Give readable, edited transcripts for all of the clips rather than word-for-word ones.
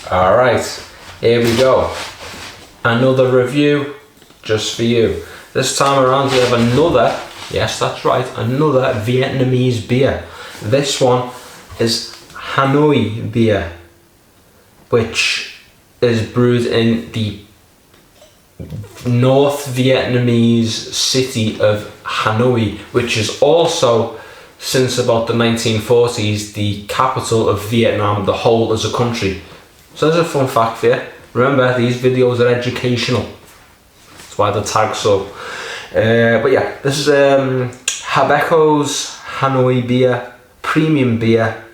Alright, here we go. Another review just for you. This time around we have another, yes that's right, another Vietnamese beer. This one is Hanoi Beer, which is brewed in the North Vietnamese city of Hanoi, which is also, since about the 1940s, the capital of Vietnam, the whole as a country. So there's a fun fact for you. Remember, these videos are educational. That's why the tag's so. But yeah, this is Habeco's Hanoi Beer, premium beer,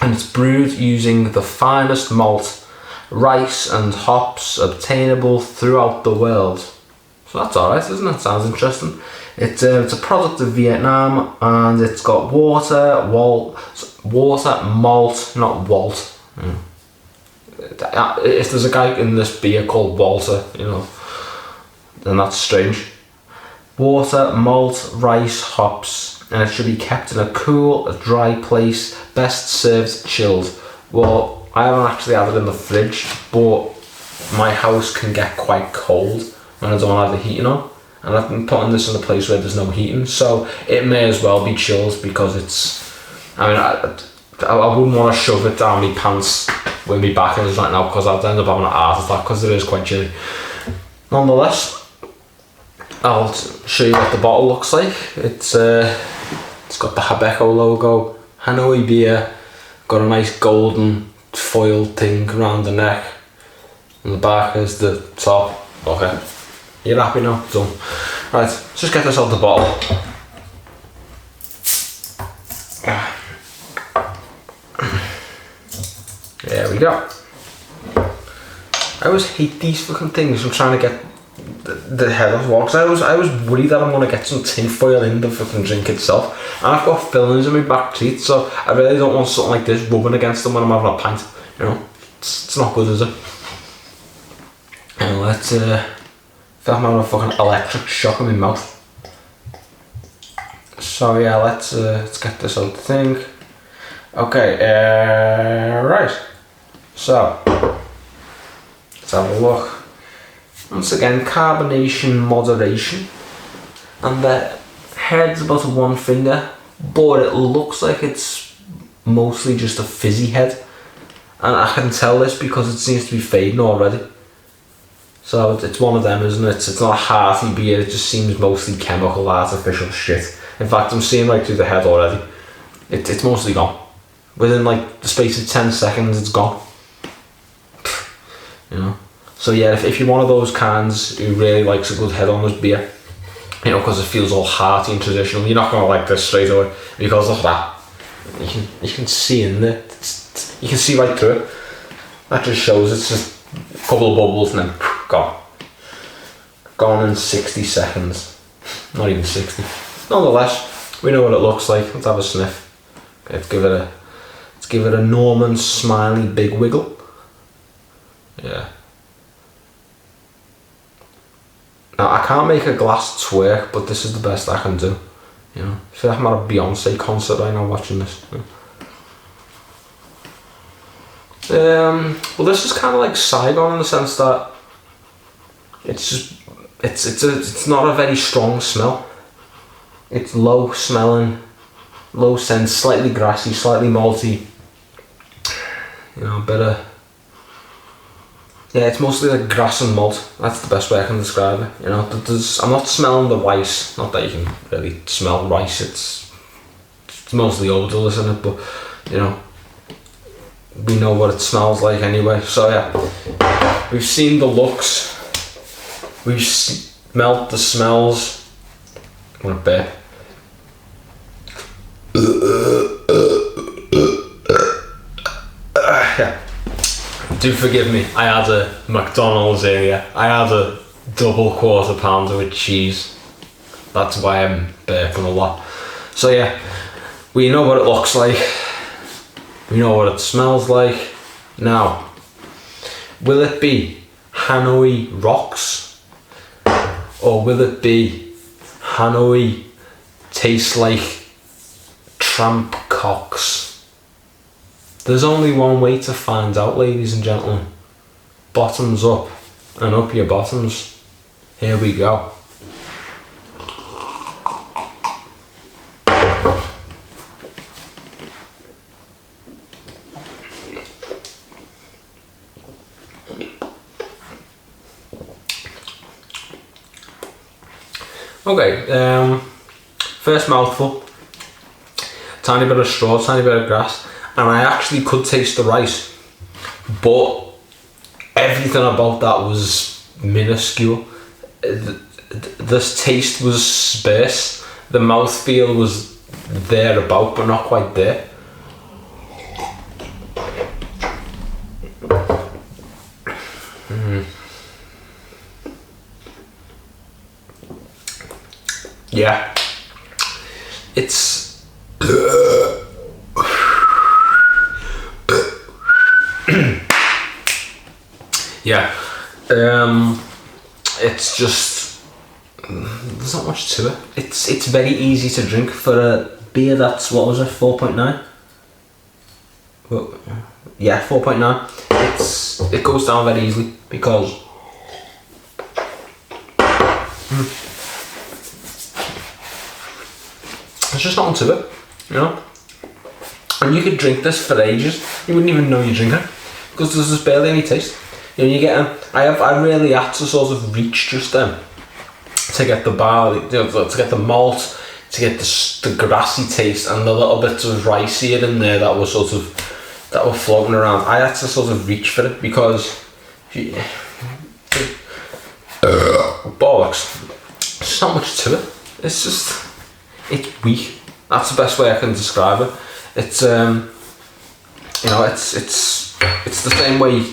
and it's brewed using the finest malt, rice and hops obtainable throughout the world. So that's alright, isn't it? Sounds interesting. It's a product of Vietnam, and it's got water, malt, not Walt. If there's a guy in this beer called Walter, you know, then that's strange. Water, malt, rice, hops, and it should be kept in a cool, dry place, best served chilled. Well, I haven't actually had it in the fridge, but my house can get quite cold when I don't have the heating on, and I've been putting this in a place where there's no heating, so it may as well be chilled because it's, I mean, I wouldn't want to shove it down my pants with me back in right now because I'd end up having an heart attack because it is quite chilly. Nonetheless, I'll show you what the bottle looks like. It's got the Habeco logo, Hanoi Beer, got a nice golden foil thing around the neck, and the back is the top. Okay, you're happy now? Done. Right, let's just get this out of the bottle. There we go. I always hate these fucking things. I'm trying to get the head off one, because I was worried that I'm going to get some tin foil in the fucking drink itself, and I've got fillings in my back teeth, so I really don't want something like this rubbing against them when I'm having a pint. You know, it's not good, is it? And let's feel like I'm having a fucking electric shock in my mouth. So yeah, let's get this out the thing. Okay, right. So let's have a look. Once again, carbonation moderation, and the head's about 1 finger, but it looks like it's mostly just a fizzy head, and I can tell this because it seems to be fading already. So it's one of them, isn't it? It's not a hearty beer, it just seems mostly chemical, artificial shit. In fact, I'm seeing right through the head already. It's mostly gone. Within like the space of 10 seconds, it's gone. You know. So yeah, if you're one of those cans who really likes a good head on this beer, you know, because it feels all hearty and traditional, you're not gonna like this straight away, because look at that. You can see in there. You can see right through it. That just shows it's just a couple of bubbles and then gone. Gone in 60 seconds. Not even 60. Nonetheless, we know what it looks like. Let's have a sniff. Okay, let's give it a Norman Smiley big wiggle. Yeah. Now I can't make a glass twerk, but this is the best I can do. You know, I feel like I'm at a Beyonce concert right now watching this. Well, this is kind of like Saigon in the sense that it's not a very strong smell. It's low smelling, low scent, slightly grassy, slightly malty. You know, a bit of. Yeah, it's mostly like grass and malt. That's the best way I can describe it. You know, I'm not smelling the rice. Not that you can really smell rice. It's mostly odourless, isn't it? But you know, we know what it smells like anyway. So yeah, we've seen the looks. We've smelt the smells. I'm gonna burp. Yeah. Do forgive me, I had a McDonald's earlier. I had a double quarter pounder with cheese. That's why I'm burping a lot. So yeah, we know what it looks like. We know what it smells like. Now, will it be Hanoi Rocks? Or will it be Hanoi tastes like tramp cocks? There's only one way to find out, ladies and gentlemen. Bottoms up and up your bottoms. Here we go. Okay, first mouthful, tiny bit of straw, tiny bit of grass, and I actually could taste the rice, but everything about that was minuscule. This taste was sparse, the mouthfeel was thereabout, but not quite there. Yeah, it's yeah, it's just there's not much to it. It's very easy to drink for a beer that's, what was it, 4.9? Well, yeah, 4.9. It goes down very easily because there's just nothing to it, you know. And you could drink this for ages. You wouldn't even know you're drinking it because there's just barely any taste. You know, you get I really had to sort of reach just then to get the barley, you know, to get the malt, to get the grassy taste and the little bits of rice here and there that were floating around. I had to sort of reach for it because bollocks. There's not much to it. It's weak. That's the best way I can describe it. It's you know, it's the same way.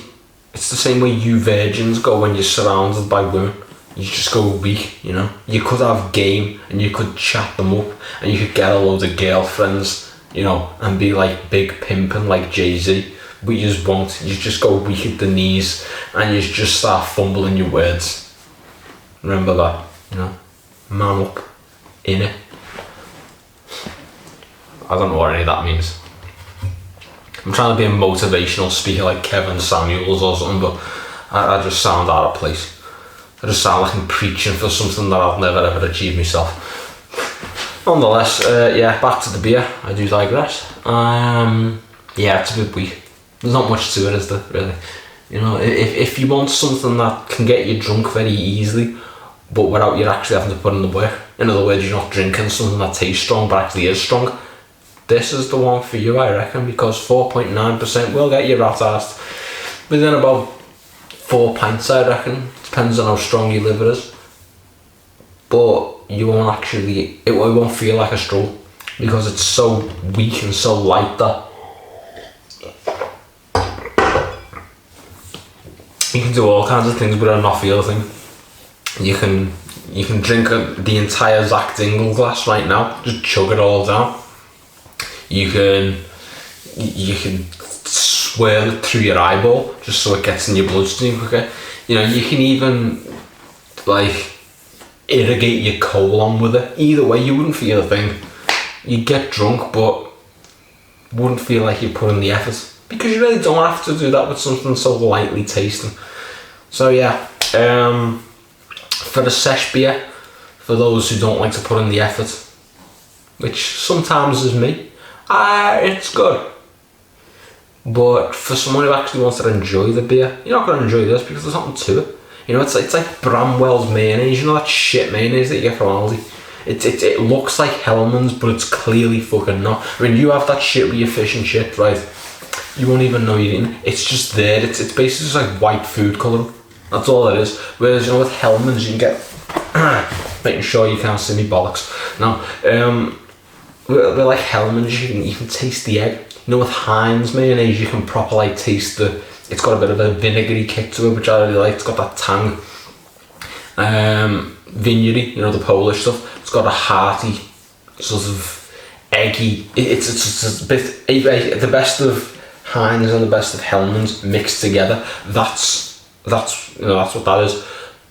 It's the same way you virgins go when you're surrounded by women. You just go weak, you know. You could have game and you could chat them up and you could get a load of girlfriends, you know, and be like big pimping like Jay-Z, but you just won't. You just go weak at the knees and you just start fumbling your words. Remember that, you know. Man up, in it. I don't know what any of that means. I'm trying to be a motivational speaker like Kevin Samuels or something, but I just sound out of place. I just sound like I'm preaching for something that I've never ever achieved myself. Nonetheless, yeah, back to the beer. I do digress. Yeah, it's a bit weak. There's not much to it, is there, really? You know, if you want something that can get you drunk very easily, but without you actually having to put in the work, in other words, you're not drinking something that tastes strong but actually is strong, this is the one for you, I reckon, because 4.9% will get you rat-assed within about 4 pints, I reckon. Depends on how strong your liver is. But you won't actually, it won't feel like a stroll because it's so weak and so light that you can do all kinds of things with a not feel thing. You can drink the entire Zach Dingle glass right now, just chug it all down. You can swirl it through your eyeball just so it gets in your bloodstream quicker. You know, you can even like irrigate your colon with it. Either way, you wouldn't feel a thing. You'd get drunk, but wouldn't feel like you're putting the effort because you really don't have to do that with something so lightly tasting. So yeah, for the sesh beer, for those who don't like to put in the effort, which sometimes is me, it's good. But for someone who actually wants to enjoy the beer, you're not going to enjoy this because there's nothing to it. You know, it's like Bramwell's mayonnaise. You know that shit mayonnaise that you get from Aldi? It looks like Hellman's, but it's clearly fucking not. I mean, you have that shit with your fish and shit, right? You won't even know you're eating. It's just there. It's basically just like white food colouring. That's all it is. Whereas, you know, with Hellman's, you can get... making sure you can't see me bollocks. No, with like Hellman's, you can taste the egg. You know, with Heinz mayonnaise, you can properly like taste it's got a bit of a vinegary kick to it, which I really like. It's got that tang. Vineyardy, you know, the Polish stuff. It's got a hearty, sort of eggy. It's a bit the best of Heinz and the best of Hellman's mixed together. That's you know, that's what that is.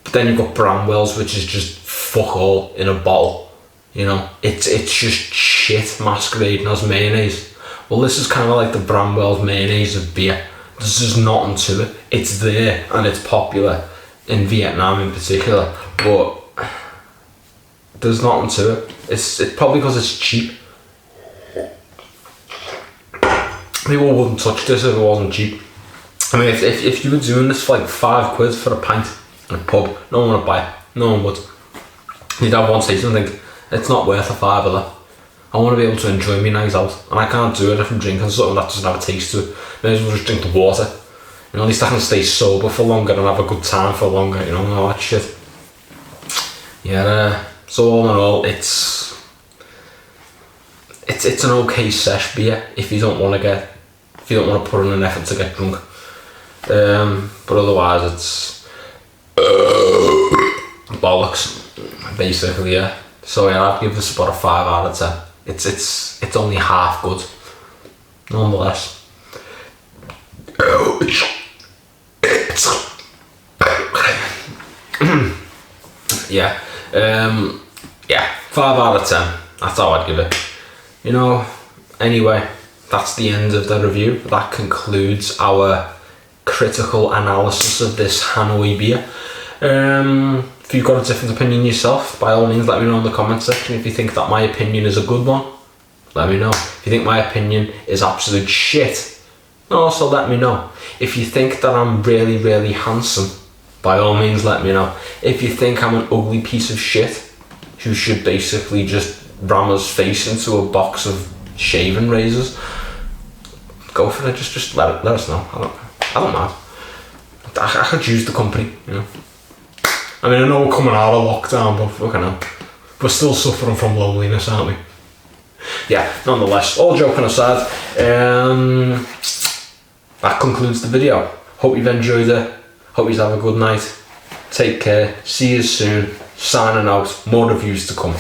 But then you've got Bramwell's, which is just fuck all in a bottle. You know, it's just shit masquerading as mayonnaise. well, this is kind of like the Bramwell's mayonnaise of beer. There's just nothing to it. It's there and it's popular in Vietnam in particular, but there's nothing to it. It's probably because it's cheap. People wouldn't touch this if it wasn't cheap. I mean, if you were doing this for like £5 for a pint in a pub, no one would buy it. No one would. You'd have one taste and think, it's not worth a £5. I want to be able to enjoy my night out, and I can't do it if I'm drinking something that doesn't have a taste to it. May as well just drink the water. You know, at least I can stay sober for longer and have a good time for longer, you know, and all that shit. Yeah, so all in all, it's an okay sesh beer if you don't want to put in an effort to get drunk. But otherwise it's bollocks, basically, yeah. So yeah, I'd give this about a 5 out of 10. It's only half good, nonetheless. Yeah, 5 out of 10. That's how I'd give it. You know, anyway, that's the end of the review. That concludes our critical analysis of this Hanoi beer. If you've got a different opinion yourself, by all means let me know in the comment section. If you think that my opinion is a good one, let me know. If you think my opinion is absolute shit, also let me know. If you think that I'm really, really handsome, by all means let me know. If you think I'm an ugly piece of shit who should basically just ram his face into a box of shaving razors, go for it. Just let us know. I don't mind. I could use the company, you know. I mean, I know we're coming out of lockdown, but fucking hell, we're still suffering from loneliness, aren't we? Yeah, nonetheless, all joking aside, that concludes the video. Hope you've enjoyed it. Hope you have a good night. Take care. See you soon. Signing out. More reviews to come.